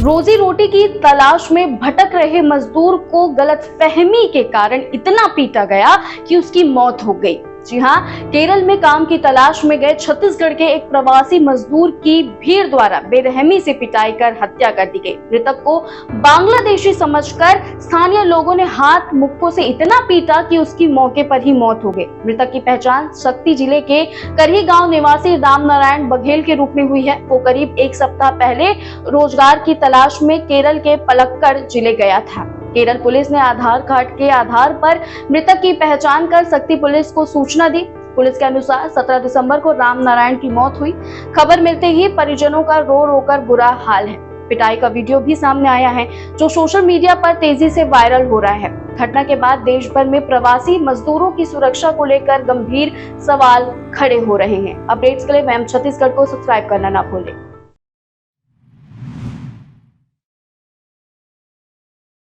रोजी रोटी की तलाश में भटक रहे मजदूर को गलतफहमी के कारण इतना पीटा गया कि उसकी मौत हो गई। जी हां, केरल में काम की तलाश में गए छत्तीसगढ़ के एक प्रवासी मजदूर की भीड़ द्वारा बेरहमी से पिटाई कर हत्या कर दी गई। मृतक को बांग्लादेशी समझकर स्थानीय लोगों ने हाथ मुक्कों से इतना पीटा कि उसकी मौके पर ही मौत हो गई। मृतक की पहचान शक्ति जिले के करही गांव निवासी राम नारायण बघेल के रूप में हुई है। वो करीब एक सप्ताह पहले रोजगार की तलाश में केरल के पलक्कड़ जिले गया था। केरल पुलिस ने आधार कार्ड के आधार पर मृतक की पहचान कर शक्ति पुलिस को सूचना दी। पुलिस के अनुसार 17 दिसंबर को राम नारायण की मौत हुई। खबर मिलते ही परिजनों का रो रो कर बुरा हाल है। पिटाई का वीडियो भी सामने आया है जो सोशल मीडिया पर तेजी से वायरल हो रहा है। घटना के बाद देश भर में प्रवासी मजदूरों की सुरक्षा को लेकर गंभीर सवाल खड़े हो रहे हैं। अपडेट्स के लिए मैम छत्तीसगढ़ को सब्सक्राइब करना ना भूलें।